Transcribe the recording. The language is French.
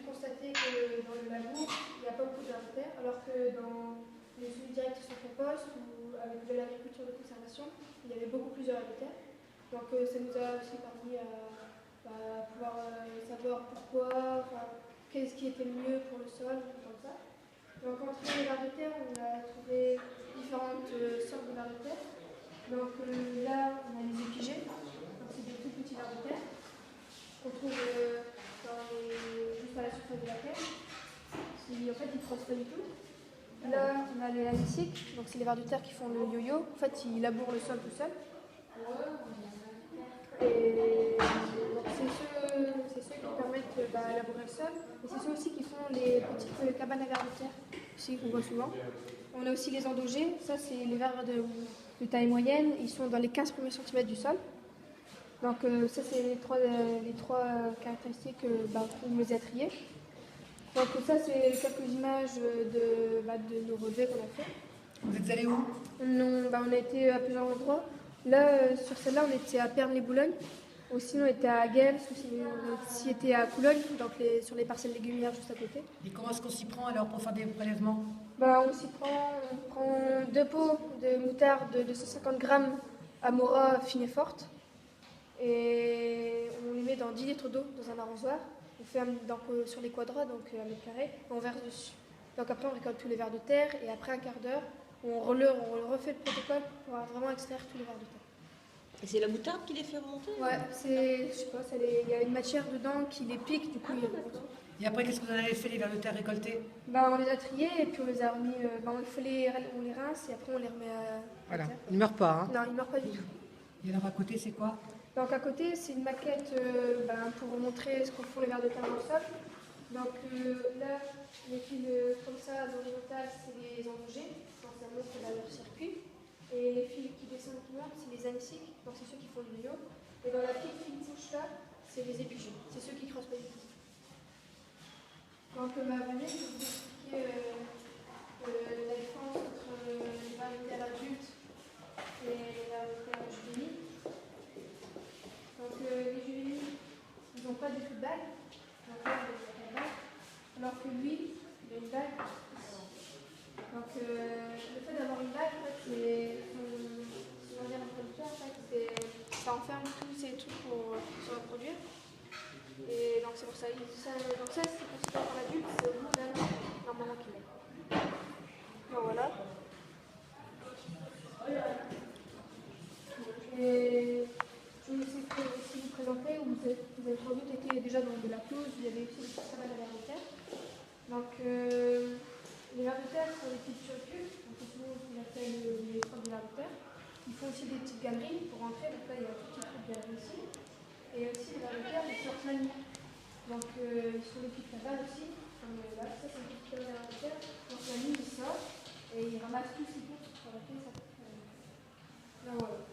constater que dans le labour, il n'y a pas beaucoup de vers de terre, alors que dans les suivis directs sur compost ou avec de l'agriculture de conservation, il y avait beaucoup plus de vers de terre. Donc ça nous a aussi permis à pouvoir savoir pourquoi, qu'est-ce qui était le mieux pour le sol, comme ça. Donc entre les vers de terre, on a trouvé différentes sortes de vers de terre. Donc là, on a les épigées, donc c'est des tout petits vers de terre qu'on trouve juste à la surface de la terre. En fait, ils ne creusent pas du tout. Là, on a les anéciques, donc c'est les vers de terre qui font le yo-yo. En fait, ils labourent le sol tout seul. Et c'est ceux qui permettent de labourer le sol. Et c'est ceux aussi qui font les petites cabanes à vers de terre, aussi qu'on voit souvent. On a aussi les endogés. Ça, c'est les vers de taille moyenne. Ils sont dans les 15 premiers centimètres du sol. Donc ça, c'est les trois caractéristiques qu'on les a triées. Donc ça, c'est quelques images de nos relevés qu'on a fait. Vous êtes allés où? On a été à plusieurs endroits. Là, sur celle-là, on était à Pernes-les-Boulognes. Aussi, on était à Guels. On aussi été à Coulogne, donc sur les parcelles légumières juste à côté. Et comment est-ce qu'on s'y prend alors pour faire des prélèvements? On prend 2 pots de moutarde de 250 grammes Amora fine et forte. Et on les met dans 10 litres d'eau dans un arrosoir. On fait sur les quadras, donc 1 mètre carré, on verse dessus. Donc après, on récolte tous les vers de terre et après un quart d'heure, on refait le protocole pour vraiment extraire tous les vers de terre. Et c'est la moutarde qui les fait remonter? Ouais, je sais pas, il y a une matière dedans qui les pique, du coup ils remontent. Et après, qu'est-ce que vous en avez fait les vers de terre récoltés? On les a triés et puis on les a remis, on les rince et après on les remet à Voilà, terre. ils ne meurent pas. Hein. Non, ils ne meurent pas du tout. Et alors à côté, c'est quoi? Donc à côté, c'est une maquette pour montrer ce qu'on font les vers de terre dans le sol. Donc là, les fils comme ça, à l'horizontale, c'est les endogés, donc ça montre leur circuit. Et les fils qui descendent, qui montent, c'est les anéciques, donc c'est ceux qui font le yo. Et dans la petite fine couche là, c'est les épigées, c'est ceux qui ne creusent pas du tout. Donc venez, je vais vous expliquer la différence entre les vers de terre adultes et les vers de terre juvéniles. Donc les juvéniles, ils n'ont pas du tout de bague. Donc là, il a une bague. Alors que lui, il a une bague ici. Donc le fait d'avoir une bague, en fait, si on regarde un producteur, en fait, ça enferme tous ces trucs pour se reproduire. Et donc c'est pour ça. Donc ça, c'est considéré par l'adulte, c'est au bout d'un an, normalement qu'il est. Donc voilà. Et je vais aussi vous présenter, où vous avez sans doute été déjà dans de la pelouse, il y avait aussi des petites cabanes à vers de terre. Donc les vers de terre sont des petites structures, donc c'est souvent ce qu'on appelle les épreuves de vers de terre. Ils font aussi des petites galeries pour rentrer, donc là il y a un tout petit truc de galerie ici. Et aussi les vers de terre, des sortes manières. Donc ils sont des petites cabanes aussi, comme là, ça c'est une petite cabane à vers de terre. Donc la nuit il sort et il ramasse tout ce qu'il faut pour arrêter ça. Là voilà.